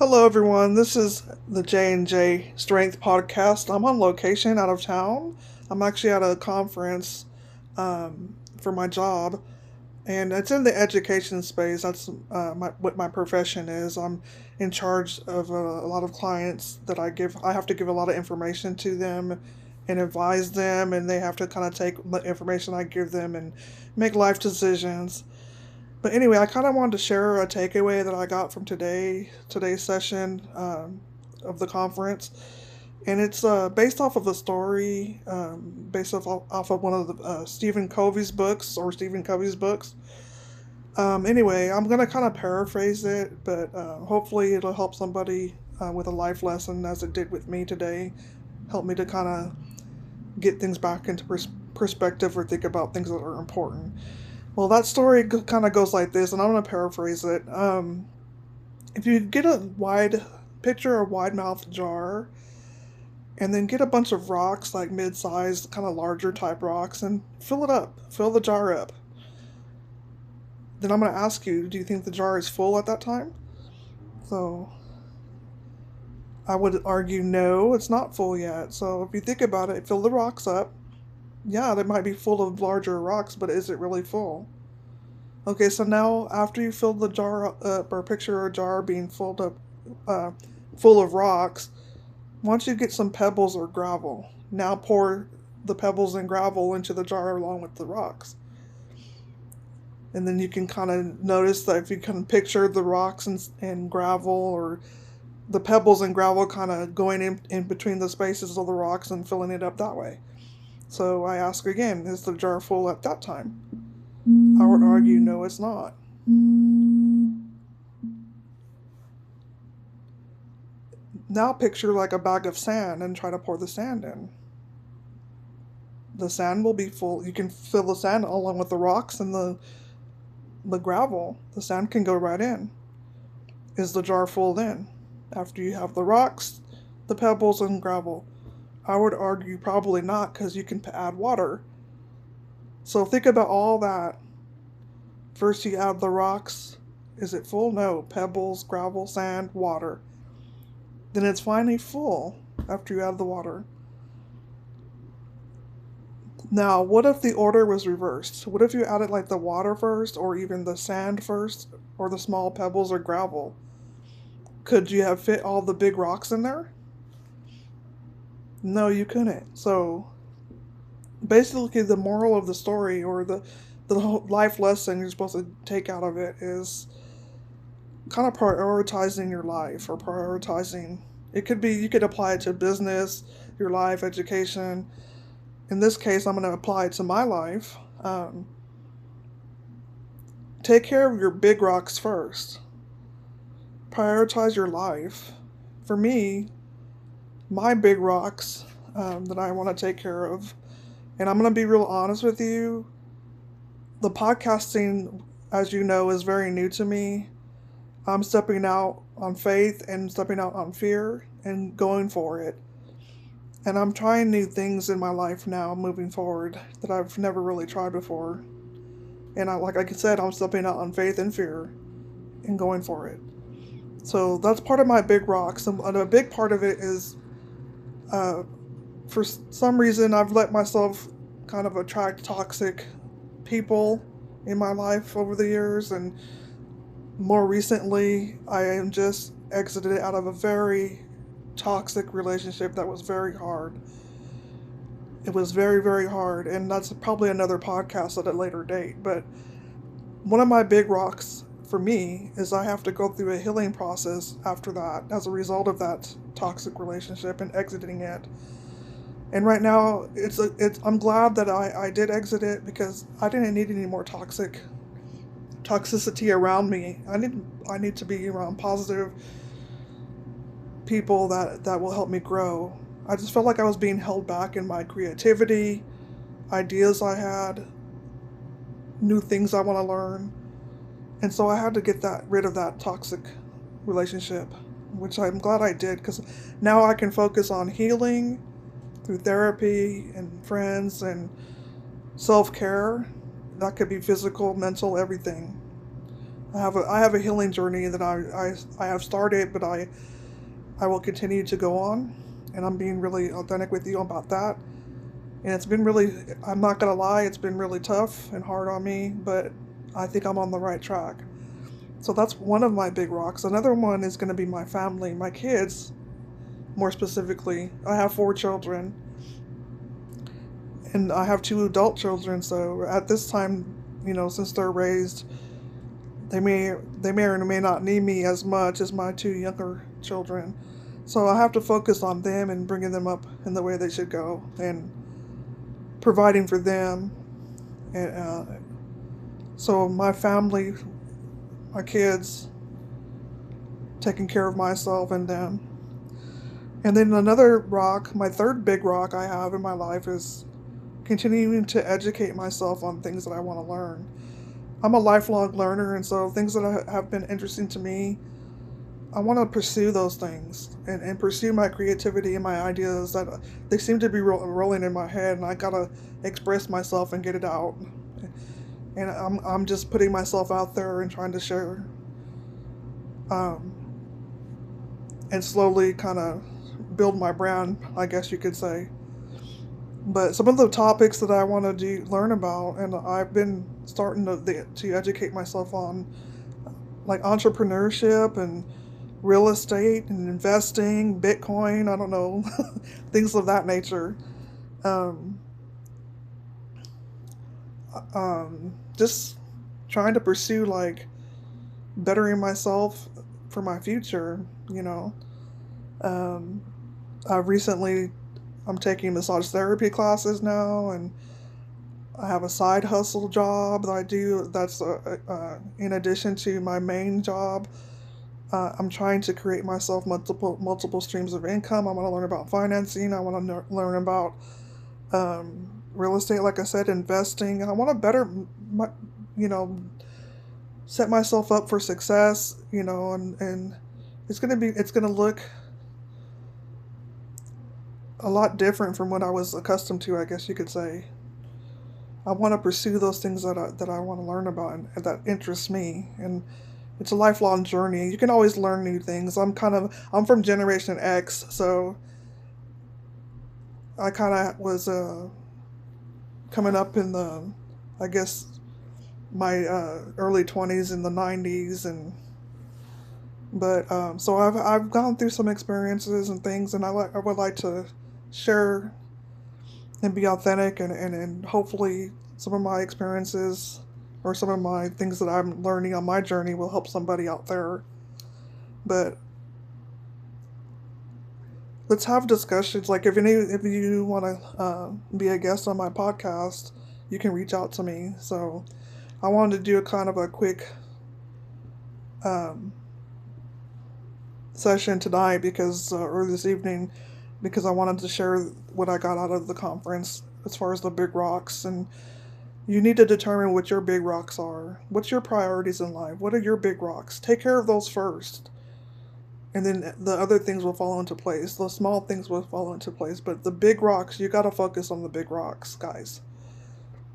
Hello, everyone. This is the J&J Strength Podcast. I'm on location out of town. I'm actually at a conference for my job, and it's in the education space. That's what my profession is. I'm in charge of a lot of clients that I give. I have to give a lot of information to them and advise them, and they have to kind of take the information I give them and make life decisions. But anyway, I kind of wanted to share a takeaway that I got from today's session of the conference, and it's based off of a story based off of one of the Stephen Covey's books. Anyway, I'm gonna kind of paraphrase it, but hopefully it'll help somebody with a life lesson, as it did with me today. Help me to kind of get things back into perspective or think about things that are important. Well, that story kind of goes like this, and I'm going to paraphrase it. If you get picture a wide mouthed jar, and then get a bunch of rocks, like mid sized, kind of larger type rocks, and fill it up. Fill the jar up. Then I'm going to ask you, do you think the jar is full at that time? So I would argue no, it's not full yet. So if you think about it, fill the rocks up. Yeah, they might be full of larger rocks, but is it really full? Okay, so now after you fill the jar up, or picture a jar being filled up, full of rocks, once you get some pebbles or gravel, now pour the pebbles and gravel into the jar along with the rocks. And then you can kind of notice that if you can picture the rocks and gravel, or the pebbles and gravel kind of going in between the spaces of the rocks and filling it up that way. So I ask again, is the jar full at that time? I would argue no, it's not. Now picture like a bag of sand and try to pour the sand in. The sand will be full. You can fill the sand along with the rocks and the gravel. The sand can go right in. Is the jar full then? After you have the rocks, the pebbles, and gravel? I would argue probably not, because you can add water. So think about all that. First you add the rocks. Is it full? No. Pebbles, gravel, sand, water. Then it's finally full after you add the water. Now, what if the order was reversed? What if you added like the water first, or even the sand first, or the small pebbles or gravel? Could you have fit all the big rocks in there? No, you couldn't. So basically, the moral of the story, or the whole life lesson you're supposed to take out of it, is kind of prioritizing your life, or prioritizing. It could be, you could apply it to business, your life, education. In this case, I'm going to apply it to my life. Take care of your big rocks first. Prioritize your life. For me, my big rocks that I want to take care of, and I'm going to be real honest with you, the podcasting, as you know, is very new to me. I'm stepping out on faith and stepping out on fear and going for it. And I'm trying new things in my life now, moving forward, that I've never really tried before. And like I said, I'm stepping out on faith and fear and going for it. So that's part of my big rocks. And a big part of it is, for some reason, I've let myself kind of attract toxic people in my life over the years. And more recently, I am just exited out of a very toxic relationship that was very hard. It was very, very hard, and that's probably another podcast at a later date. But one of my big rocks for me is I have to go through a healing process after that, as a result of that toxic relationship and exiting it. And right now, I'm glad that I did exit it, because I didn't need any more toxicity around me. I need to be around positive people that will help me grow. I just felt like I was being held back in my creativity, ideas I had, new things I want to learn. And so I had to get rid of that toxic relationship, which I'm glad I did, because now I can focus on healing through therapy and friends and self-care. That could be physical, mental, everything. I have a healing journey that I have started, but I will continue to go on, and I'm being really authentic with you about that. And it's been really, I'm not gonna lie, it's been really tough and hard on me, but I think I'm on the right track. So that's one of my big rocks. Another one is gonna be my family, my kids, more specifically. I have 4 children, and I have 2 adult children. So at this time, since they're raised, they may or may not need me as much as my 2 younger children. So I have to focus on them and bringing them up in the way they should go and providing for them. And so my family, my kids, taking care of myself and them. And then another rock, my third big rock I have in my life is continuing to educate myself on things that I want to learn. I'm a lifelong learner, and so things that have been interesting to me, I want to pursue those things and pursue my creativity and my ideas that they seem to be rolling in my head, and I gotta express myself and get it out. And I'm just putting myself out there and trying to share, um, and slowly kind of build my brand, I guess you could say. But some of the topics that I want to learn about, and I've been starting to educate myself on, like entrepreneurship and real estate and investing, Bitcoin, I don't know, things of that nature. Um, just trying to pursue like bettering myself for my future, you know. Um, I recently, I'm taking massage therapy classes now, and I have a side hustle job that I do that's in addition to my main job. I'm trying to create myself multiple streams of income. I want to learn about financing. I want to learn about real estate, like I said, investing. I want to you know, set myself up for success. And it's gonna look a lot different from what I was accustomed to, I guess you could say. I want to pursue those things that I want to learn about and that interest me, and it's a lifelong journey. You can always learn new things. I'm from Generation X, so I kind of was coming up in I guess, my early 20s in the 90s, and but so I've gone through some experiences and things, and I would like to share and be authentic, and hopefully some of my experiences or some of my things that I'm learning on my journey will help somebody out there. But let's have discussions. Like if you want to be a guest on my podcast, you can reach out to me. So I wanted to do a kind of a quick um, session tonight or this evening, because I wanted to share what I got out of the conference as far as the big rocks. And you need to determine what your big rocks are. What's your priorities in life? What are your big rocks? Take care of those first. And then the other things will fall into place. The small things will fall into place. But the big rocks, you got to focus on the big rocks, guys.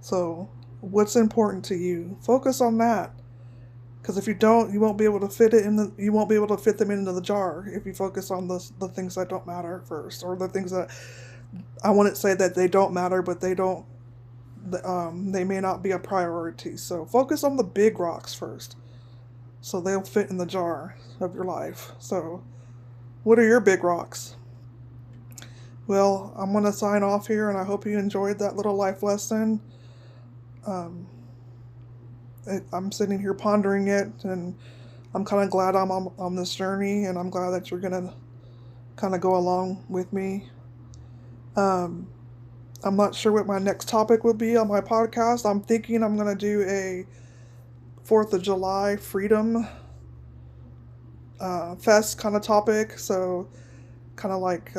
So, what's important to you? Focus on that. Because if you don't, you won't be able to you won't be able to fit them into the jar if you focus on the things that don't matter first, or the things that I wouldn't say that they don't matter, but they may not be a priority. So focus on the big rocks first, so they'll fit in the jar of your life. So, what are your big rocks? Well, I'm gonna sign off here, and I hope you enjoyed that little life lesson. Um, I'm sitting here pondering it, and I'm kind of glad I'm on this journey, and I'm glad that you're gonna kind of go along with me. Um, I'm not sure what my next topic will be on my podcast. I'm thinking I'm gonna do a 4th of July freedom fest kind of topic. So, kind of like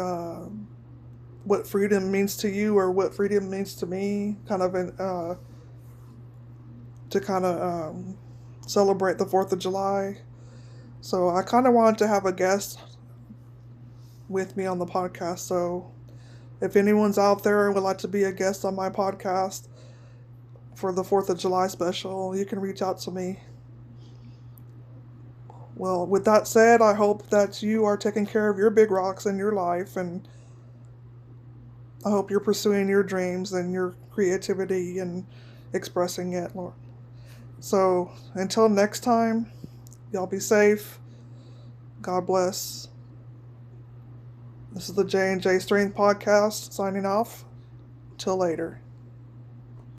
what freedom means to you, or what freedom means to me, kind of to kind of celebrate the 4th of July. So I kind of wanted to have a guest with me on the podcast. So if anyone's out there and would like to be a guest on my podcast for the 4th of July special, you can reach out to me. Well, with that said, I hope that you are taking care of your big rocks in your life, and I hope you're pursuing your dreams and your creativity and expressing it, Lord. So, until next time, y'all be safe. God bless. This is the J&J Strength Podcast signing off. Till later.